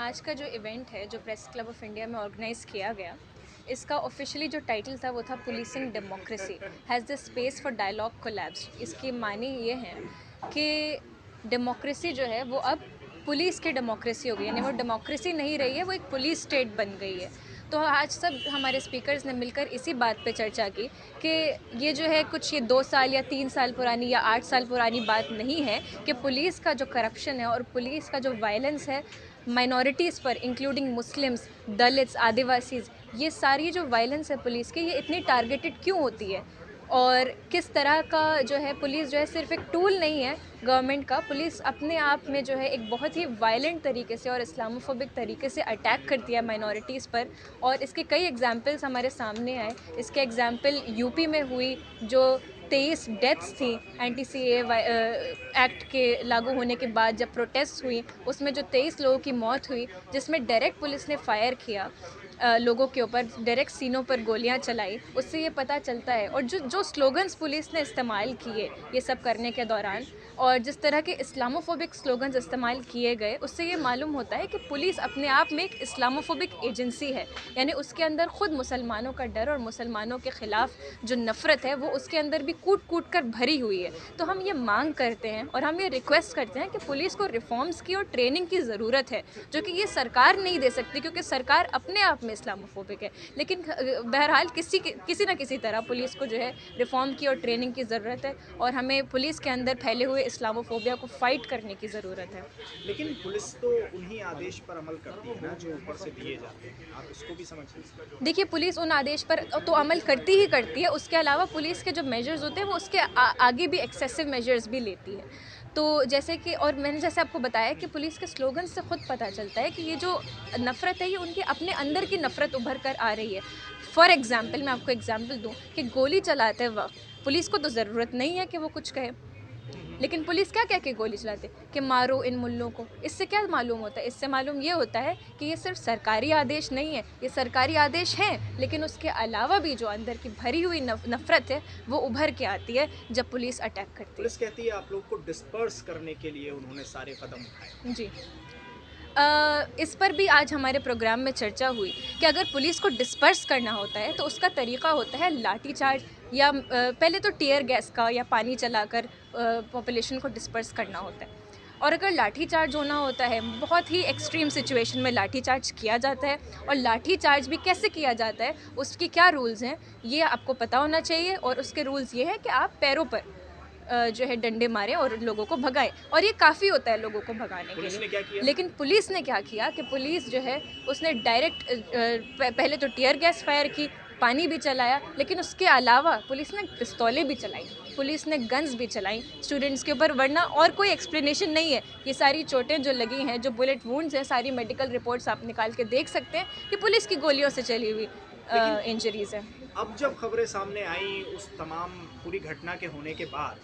आज का जो इवेंट है जो प्रेस क्लब ऑफ इंडिया में ऑर्गेनाइज़ किया गया, इसका ऑफिशियली जो टाइटल था वो था policing democracy has the space for dialogue collabs. इसके मानी ये हैं कि डेमोक्रेसी जो है वो अब पुलिस की डेमोक्रेसी हो गई, यानी वो डेमोक्रेसी नहीं रही है, वो एक पुलिस स्टेट बन गई है। तो आज सब हमारे स्पीकर्स ने मिलकर इसी बात पे चर्चा की कि ये जो है कुछ ये 2 साल या 3 साल पुरानी या 8 साल पुरानी बात नहीं है कि पुलिस का जो करप्शन है और पुलिस का जो वायलेंस है माइनॉरिटीज़ पर, इंक्लूडिंग मुस्लिम्स, दलित्स, आदिवासीज़, ये सारी जो वायलेंस है पुलिस की, ये इतनी टारगेटेड क्यों होती है और किस तरह का जो है पुलिस जो है सिर्फ एक टूल नहीं है गवर्नमेंट का। पुलिस अपने आप में जो है एक बहुत ही वायलेंट तरीके से और इस्लामोफोबिक तरीके से अटैक करती है माइनॉरिटीज़ पर, और इसके कई एग्जांपल्स हमारे सामने आए। इसके एग्जांपल यूपी में हुई, जो 23 डेथ्स थी एंटी सीए एक्ट के लागू होने के बाद जब प्रोटेस्ट हुई, उसमें जो 23 लोगों की मौत हुई, जिसमें डायरेक्ट पुलिस ने फायर किया लोगों के ऊपर, डायरेक्ट सीनों पर गोलियां चलाई। उससे ये पता चलता है, और जो जो स्लोगन्स पुलिस ने इस्तेमाल किए ये सब करने के दौरान, और जिस तरह के इस्लामोफोबिक स्लोगन्स इस्तेमाल किए गए, उससे ये मालूम होता है कि पुलिस अपने आप में एक इस्लामोफोबिक एजेंसी है। यानी उसके अंदर ख़ुद मुसलमानों का डर और मुसलमानों के ख़िलाफ़ जो नफ़रत है वो उसके अंदर भी कूट कूट कर भरी हुई है। तो हम ये मांग करते हैं और हम ये रिक्वेस्ट करते हैं कि पुलिस को रिफॉर्म्स की और ट्रेनिंग की ज़रूरत है, जो कि ये सरकार नहीं दे सकती, क्योंकि सरकार अपने आप में इस्लामोफोबिक है। लेकिन बहरहाल किसी न किसी तरह पुलिस को जो है रिफॉर्म की और ट्रेनिंग की ज़रूरत है, और हमें पुलिस के अंदर फैले हुए इस्लामोफोबिया को फाइट करने की ज़रूरत है। लेकिन पुलिस तो उन्हीं आदेश पर अमल करती है ना जो ऊपर से दिए जाते हैं। आप इसको भी समझिए। देखिए, पुलिस उन आदेश पर तो अमल करती ही करती है, उसके अलावा पुलिस के जो मेजर्स होते हैं वो उसके आगे भी एक्सेसिव मेजर्स भी लेती है। तो जैसे कि, और मैंने जैसे आपको बताया कि पुलिस के स्लोगन से खुद पता चलता है कि ये जो नफ़रत है ये उनके अपने अंदर की नफ़रत उभर कर आ रही है। फॉर एग्ज़ाम्पल, मैं आपको एग्ज़ाम्पल दूँ कि गोली चलाते वक़्त पुलिस को तो ज़रूरत नहीं है कि वो कुछ कहे, हुँ, हुँ। लेकिन पुलिस क्या कह के गोली चलाते कि मारो इन मुल्लों को। इससे क्या मालूम होता है? इससे मालूम ये होता है कि ये सिर्फ सरकारी आदेश नहीं है, ये सरकारी आदेश हैं, लेकिन उसके अलावा भी जो अंदर की भरी हुई नफ़रत है वो उभर के आती है जब पुलिस अटैक करती है। पुलिस कहती है आप लोग को डिस्पर्स करने के लिए उन्होंने सारे कदम उठाए। जी। इस पर भी आज हमारे प्रोग्राम में चर्चा हुई कि अगर पुलिस को डिस्पर्स करना होता है तो उसका तरीका होता है लाठीचार्ज, या पहले तो टियर गैस का या पानी चलाकर पॉपुलेशन को डिस्पर्स करना होता है। और अगर लाठीचार्ज होना होता है, बहुत ही एक्सट्रीम सिचुएशन में लाठीचार्ज किया जाता है, और लाठीचार्ज भी कैसे किया जाता है, उसके क्या रूल्स हैं, ये आपको पता होना चाहिए। और उसके रूल्स ये हैं कि आप पैरों पर जो है डंडे मारें और लोगों को भगाएं, और ये काफ़ी होता है लोगों को भगाने के पुलिस लिए। ने क्या किया? लेकिन पुलिस ने क्या किया कि पुलिस जो है उसने डायरेक्ट पहले तो टियर गैस फायर की, पानी भी चलाया, लेकिन उसके अलावा पुलिस ने पिस्तौलें भी चलाई, पुलिस ने गन्स भी चलाई स्टूडेंट्स के ऊपर, वरना और कोई एक्सप्लेनेशन नहीं है। ये सारी चोटें जो लगी हैं, जो बुलेट वुंड्स हैं, सारी मेडिकल रिपोर्ट्स आप निकाल के देख सकते हैं कि पुलिस की गोलियों से चली हुई लेकिन इंजरीज़ हैं। अब जब खबरें सामने आई उस तमाम पूरी घटना के होने के बाद,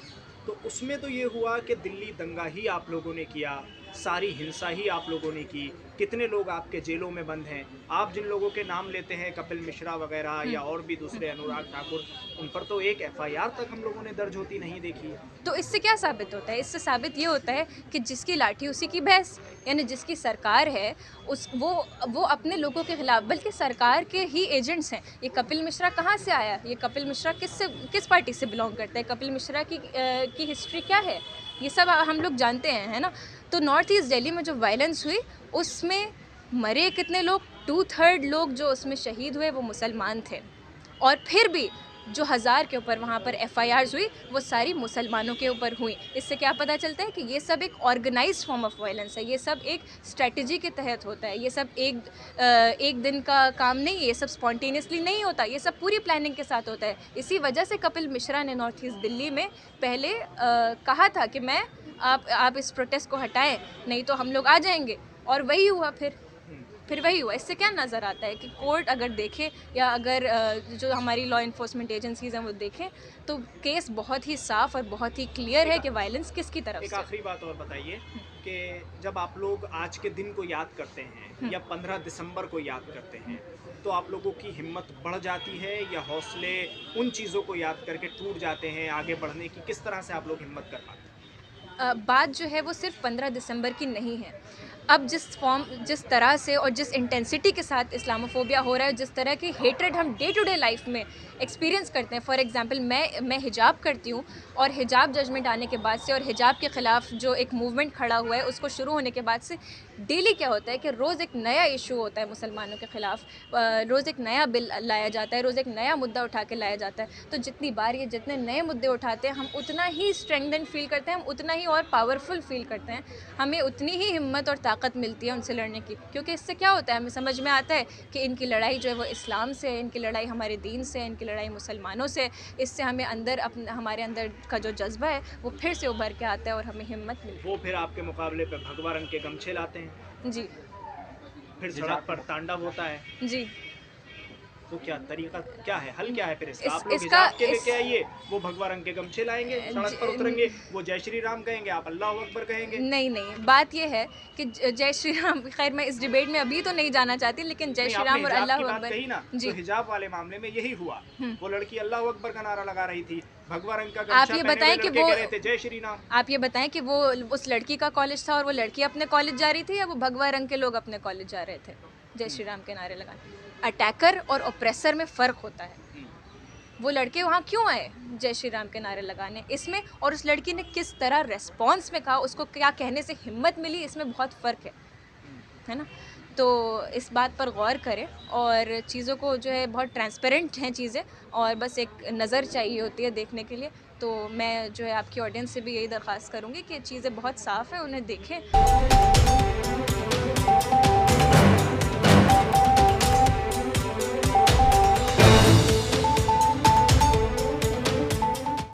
तो उसमें तो ये हुआ कि दिल्ली दंगा ही आप लोगों ने किया, सारी हिंसा ही आप लोगों ने की, कितने लोग आपके जेलों में बंद हैं। आप जिन लोगों के नाम लेते हैं, कपिल मिश्रा वगैरह हुँ, या और भी हुँ। दूसरे, अनुराग ठाकुर, उन पर तो एक एफआईआर तक हम लोगों ने दर्ज होती नहीं देखी है। तो इससे क्या साबित होता है? इससे साबित ये होता है कि जिसकी लाठी उसी की भैंस, यानी जिसकी सरकार है उस वो अपने लोगों के खिलाफ, बल्कि सरकार के ही एजेंट्स हैं। ये कपिल मिश्रा कहाँ से आया? ये कपिल मिश्रा किस पार्टी से बिलोंग करता है? कपिल मिश्रा की हिस्ट्री क्या है? ये सब हम लोग जानते हैं, है ना? तो नॉर्थ ईस्ट दिल्ली में जो वायलेंस हुई, उसमें मरे कितने लोग? 2/3 लोग जो उसमें शहीद हुए वो मुसलमान थे, और फिर भी जो 1000 के ऊपर वहाँ पर एफआईआर्स हुई वो सारी मुसलमानों के ऊपर हुई। इससे क्या पता चलता है कि ये सब एक ऑर्गेनाइज्ड फॉर्म ऑफ वायलेंस है, ये सब एक स्ट्रेटजी के तहत होता है, ये सब एक दिन का काम नहीं है, ये सब स्पॉन्टेनियसली नहीं होता, ये सब पूरी प्लानिंग के साथ होता है। इसी वजह से कपिल मिश्रा ने नॉर्थ ईस्ट दिल्ली में पहले कहा था कि आप इस प्रोटेस्ट को हटाएं, नहीं तो हम लोग आ जाएंगे, और वही हुआ। हुँ। फिर वही हुआ। इससे क्या नज़र आता है कि कोर्ट अगर देखे, या अगर जो हमारी लॉ इन्फोर्समेंट एजेंसीज़ हैं वो देखें, तो केस बहुत ही साफ़ और बहुत ही क्लियर एक है कि वायलेंस किसकी तरफ एक से आखिरी बात और बताइए कि जब आप लोग आज के दिन को याद करते हैं हुँ। या 15 दिसंबर को याद करते हैं, तो आप लोगों की हिम्मत बढ़ जाती है या हौसले उन चीज़ों को याद करके टूट जाते हैं आगे बढ़ने की? किस तरह से आप लोग हिम्मत कर पाते हैं? बात जो है वो सिर्फ 15 दिसंबर की नहीं है। अब जिस तरह से और जिस इंटेंसिटी के साथ इस्लामोफोबिया हो रहा है, जिस तरह की हेट्रेड हम डे टू डे लाइफ में एक्सपीरियंस करते हैं। फॉर एग्जांपल मैं हिजाब करती हूँ, और हिजाब जजमेंट आने के बाद से और हिजाब के ख़िलाफ़ जो एक मूवमेंट खड़ा हुआ है उसको शुरू होने के बाद से डेली क्या होता है कि रोज़ एक नया इशू होता है मुसलमानों के ख़िलाफ़, रोज़ एक नया बिल लाया जाता है, रोज़ एक नया मुद्दा उठा के लाया जाता है। तो जितनी बार ये जितने नए मुद्दे उठाते हैं, हम उतना ही स्ट्रेंथन फील करते हैं, हम उतना ही और पावरफुल फील करते हैं, हमें उतनी ही हिम्मत और ताकत मिलती है उनसे लड़ने की। क्योंकि इससे क्या होता है, हमें समझ में आता है कि इनकी लड़ाई जो है वो इस्लाम से है, इनकी लड़ाई हमारे दीन से है, इनकी लड़ाई मुसलमानों से है। इससे हमें हमारे अंदर का जो जज्बा है वो फिर से उभर के आता है और हमें हिम्मत मिलती वो फिर आपके मुकाबले पे भगवा रंग के गमछे लाते हैं, है। जी। फिर सड़क पर तांडव होता है। जी। तो क्या तरीका क्या है, हल क्या है फिर इसका? इस आप लोग इसका हिजाब के इस लेके आइए, वो भगवा रंग के गमछे लाएंगे, सड़क पर उतरेंगे, वो जय श्री राम कहेंगे, आप अल्लाह अकबर कहेंगे। नहीं, बात ये है कि जय श्री राम, खैर मैं इस डिबेट में अभी तो नहीं जाना चाहती, लेकिन जय नहीं, श्री आपने राम और हिजाब अल्लाह की बात अकबर। कही ना, जी। तो हिजाब वाले मामले में यही हुआ। हुँ। वो लड़की अल्लाह अकबर का नारा लगा रही थी, भगवा रंग का आप गमछा ये पहने हुए बताएँ कि लड़के वो कह रहे थे जय श्री राम। आप ये बताएँ कि वो उस लड़की का कॉलेज था और वो लड़की अपने कॉलेज जा रही थी, या वो भगवा रंग के लोग अपने कॉलेज जा रहे थे जय श्री राम के नारे लगाने? अटैकर और ऑप्रेसर में फ़र्क होता है। वो लड़के वहाँ क्यों आए जय श्री राम के नारे लगाने, इसमें और उस लड़की ने किस तरह रिस्पॉन्स में कहा, उसको क्या कहने से हिम्मत मिली, इसमें बहुत फ़र्क है ना? तो इस बात पर गौर करें, और चीज़ों को जो है बहुत ट्रांसपेरेंट हैं चीज़ें, और बस एक नज़र चाहिए होती है देखने के लिए। तो मैं जो है आपकी ऑडियंस से भी यही दरख्वास्त करूँगी कि चीज़ें बहुत साफ़ हैं, उन्हें देखें।